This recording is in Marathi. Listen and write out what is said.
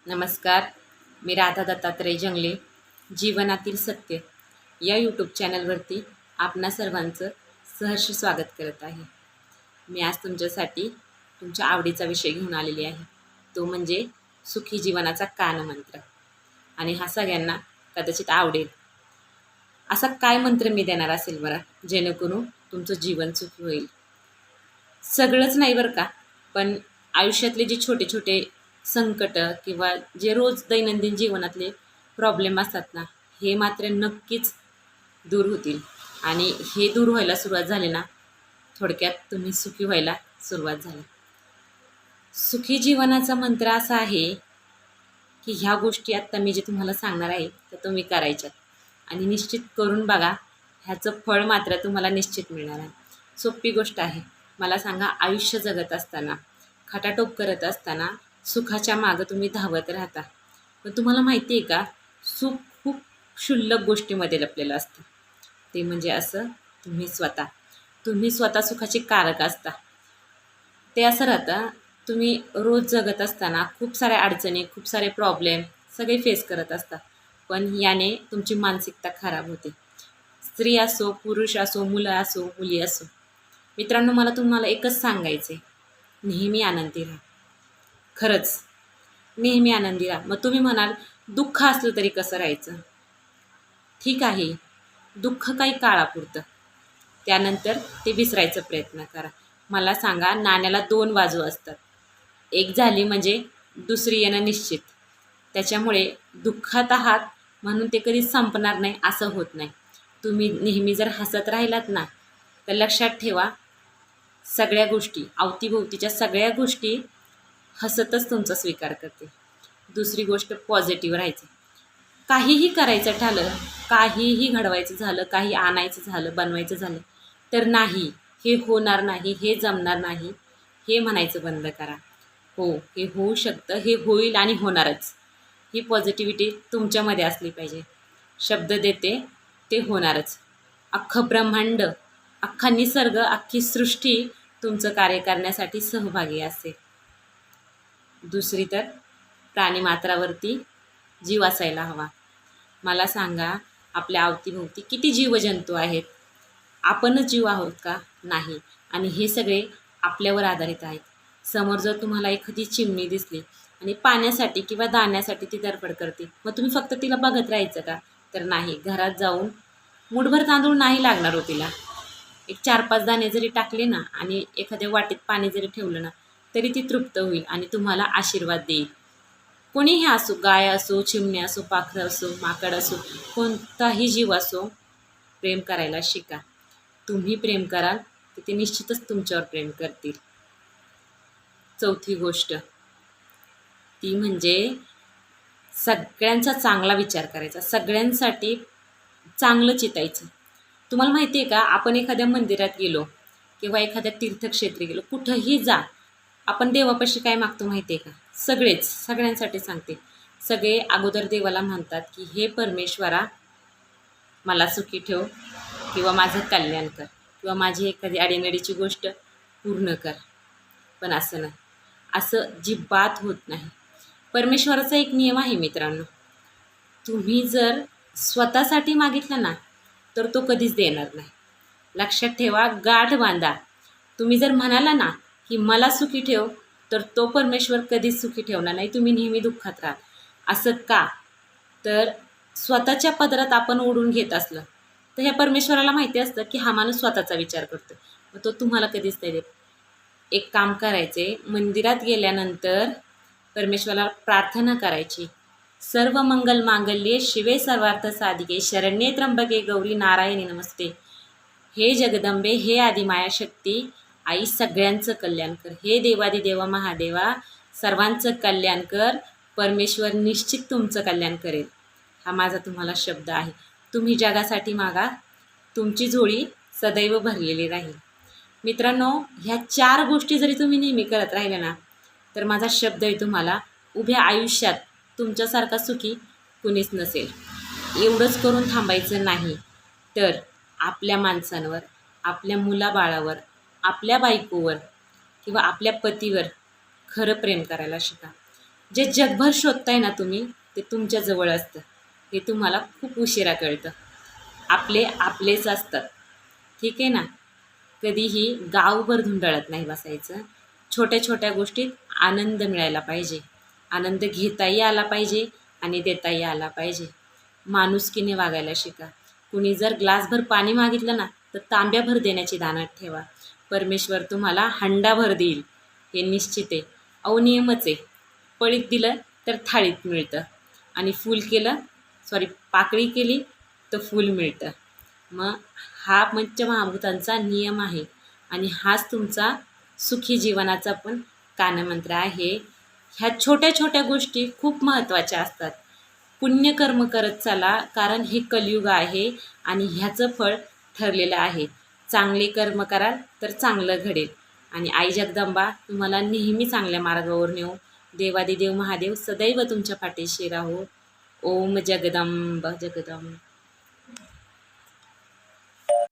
नमस्कार. मी राधा दत्तात्रय जंगले. जीवनातील सत्य या यूट्यूब चॅनलवरती आपणा सर्वांचं सहर्ष स्वागत करत आहे. मी आज तुमच्यासाठी तुमच्या आवडीचा विषय घेऊन आलेली आहे. तो म्हणजे सुखी जीवनाचा कानमंत्र. आणि हा सगळ्यांना कदाचित आवडेल. असा काय मंत्र मी देणार असेल बरं, जेणेकरून तुमचं जीवन सुखी होईल. सगळंच नाही बरं का, पण आयुष्यातले जे छोटे छोटे संकट किंवा जे रोज दैनंदिन जीवनातले प्रॉब्लेम असतात ना, हे मात्र नक्कीच दूर होतील. आणि हे दूर व्हायला सुरुवात झाली ना, थोडक्यात तुम्ही सुखी व्हायला सुरुवात झाली. सुखी जीवनाचा मंत्र असा आहे की ह्या गोष्टी आत्ता मी जे तुम्हाला सांगणार आहे त्या तुम्ही करायच्यात आणि निश्चित करून बघा. ह्याचं फळ मात्र तुम्हाला निश्चित मिळणार आहे. सोपी गोष्ट आहे. मला सांगा, आयुष्य जगत असताना, खटाटोप करत असताना सुखाच्या मागं तुम्ही धावत राहता, पण तुम्हाला माहिती आहे का, सुख खूप क्षुल्लक गोष्टीमध्ये लपलेलं असतं. ते म्हणजे असं, तुम्ही स्वतः सुखाचे कारक असता. ते असं राहतं, तुम्ही रोज जगत असताना खूप साऱ्या अडचणी, खूप सारे प्रॉब्लेम सगळे फेस करत असता, पण याने तुमची मानसिकता खराब होते. स्त्री असो, पुरुष असो, मुलं असो, मुली असो. मित्रांनो, मला तुम्हाला एकच सांगायचं आहे, नेहमी आनंदी राहा. खरंच नेहमी आनंदी राहा. मग तुम्ही म्हणाल, दुःख असलं तरी कसं राहायचं? ठीक आहे, दुःख काही काळापुरतं, त्यानंतर ते विसरायचा प्रयत्न करा. मला सांगा, नाण्याला दोन बाजू असतात. एक झाली म्हणजे दुसरी येणं निश्चित. त्याच्यामुळे दुःखात आहात म्हणून ते कधीच संपणार नाही असं होत नाही. तुम्ही नेहमी जर हसत राहिलात ना, तर लक्षात ठेवा, सगळ्या गोष्टी, अवतीभोवतीच्या सगळ्या गोष्टी हसतच तुमचा स्वीकार करते. दुसरी गोष्ट, पॉझिटिव्ह राहायचं. काहीही करायचं झालं, काहीही घडवायचं झालं, काही आणायचं झालं, बनवायचं झालं, तर नाही, हे होणार नाही, हे जमणार नाही, हे म्हणायचं बंद करा. हो, हे होऊ शकतं, हे होईल आणि होणारच. ही पॉझिटिव्हिटी तुमच्यामध्ये असली पाहिजे. शब्द देते, ते होणारच. अख्खं ब्रह्मांड, अख्खा निसर्ग, अख्खी सृष्टी तुमचं कार्य करण्यासाठी सहभागी असते. दुसरी तर, प्राणीमात्रावरती जीव असायला हवा. मला सांगा, आपल्या अवतीभोवती किती जीवजंतू आहेत? आपणच जीव आहोत का? नाही. आणि हे सगळे आपल्यावर आधारित आहेत. समोर जर तुम्हाला एखादी चिमणी दिसली आणि पाण्यासाठी किंवा दाण्यासाठी ती धडपड करते, मग तुम्ही फक्त तिला बघत राहायचं का? तर नाही. घरात जाऊन मूठभर तांदूळ नाही लागणार हो तिला. एक 4-5 दाणे जरी टाकले ना आणि एखाद्या वाटीत पाणी जरी ठेवलं ना, तरी ती तृप्त होईल आणि तुम्हाला आशीर्वाद देईल. कोणीही असो, गाय असो, चिमणी असो, पाखरं असो, माकड असो, कोणताही जीव असो, प्रेम करायला शिका. तुम्ही प्रेम कराल तर ते निश्चितच तुमच्यावर प्रेम करतील. चौथी गोष्ट ती म्हणजे सगळ्यांचा चांगला विचार करायचा, सगळ्यांसाठी चांगलं चितायचं. तुम्हाला माहिती आहे का, आपण एखाद्या मंदिरात गेलो किंवा एखाद्या तीर्थक्षेत्री गेलो, कुठंही जा, आपण देवापाशी काय मागतो माहिती आहे का? सगळ्यांसाठी सांगते, सगळे अगोदर देवाला म्हणतात की हे परमेश्वरा, मला सुखी ठेव किंवा माझं कल्याण कर किंवा माझी एखादी अडीनडीची गोष्ट पूर्ण कर. पण असं नाही, असं जिब्बात होत नाही. परमेश्वराचा एक नियम आहे मित्रांनो, तुम्ही जर स्वतःसाठी मागितलं ना, तर तो कधीच देणार नाही. लक्षात ठेवा, गाठ बांधा. तुम्ही जर म्हणाला ना की मला सुखी ठेव, तर तो परमेश्वर कधीच सुखी ठेवणार नाही. तुम्ही नेहमी दुःखात राहाल. असं का? तर स्वतःच्या पदरात आपण ओढून घेत असलं तर ह्या परमेश्वराला माहिती असतं की हा माणूस स्वतःचा विचार करतो, मग तो तुम्हाला कधीच नाही देत. एक काम करायचे, मंदिरात गेल्यानंतर परमेश्वराला प्रार्थना करायची, सर्व मंगल मांगल्ये शिवे सर्वार्थ साधिके शरण्ये त्र्यंबके गौरी नारायणी नमस्ते. हे जगदंबे, हे आदिमाया शक्ती, आई सगळ्यांचं कल्याण कर. हे देवादिदेवा महादेवा, सर्वांचं कल्याण कर. परमेश्वर निश्चित तुमचं कल्याण करेल. हा माझा तुम्हाला शब्द आहे. तुम्ही जगासाठी मागा, तुमची झोळी सदैव भरलेली राहील. मित्रांनो, ह्या 4 गोष्टी जरी तुम्ही नेहमी करत राहिले ना, तर माझा शब्द आहे तुम्हाला, उभ्या आयुष्यात तुमच्यासारखा सुखी कुणीच नसेल. एवढंच करून थांबायचं नाही, तर आपल्या माणसांवर, आपल्या मुलाबाळावर, आपल्या बायकोवर किंवा आपल्या पतीवर खरं प्रेम करायला शिका. जे जगभर शोधताय ना तुम्ही, ते तुमच्या जवळ असतं. हे तुम्हाला खूप उशिरा कळतं. आपले आपलेच असतात. ठीक आहे ना? कधीही गावभर धुंडाळत नाही बसायचं. छोट्या छोट्या गोष्टीत आनंद मिळायला पाहिजे. आनंद घेताही आला पाहिजे आणि देताही आला पाहिजे. माणुसकीने वागायला शिका. कुणी जर ग्लासभर पाणी मागितलं ना, तर तांब्याभर देण्याची दानत ठेवा. परमेश्वर तुम्हाला हंडाभर देईल, हे निश्चित आहे. अवनियमच आहे. पळीत दिलं तर थाळीत मिळतं आणि फूल केलं, पाकळी केली तर फूल मिळतं. मग हा पंचमहाभूतांचा नियम आहे आणि हाच तुमचा सुखी जीवनाचा पण कानमंत्र आहे. ह्या छोट्या छोट्या गोष्टी खूप महत्त्वाच्या असतात. पुण्यकर्म करत चला, कारण हे कलियुग आहे आणि ह्याचं फळ ठरलेलं आहे. चांगले कर्म कराल तर चांगलं घडेल आणि आई जगदंबा तुम्हाला नेहमी चांगल्या मार्गावर नेऊ. देवादिदेव महादेव सदैव तुमच्या पाठीशी राहो. ओम जगदंब जगदंब.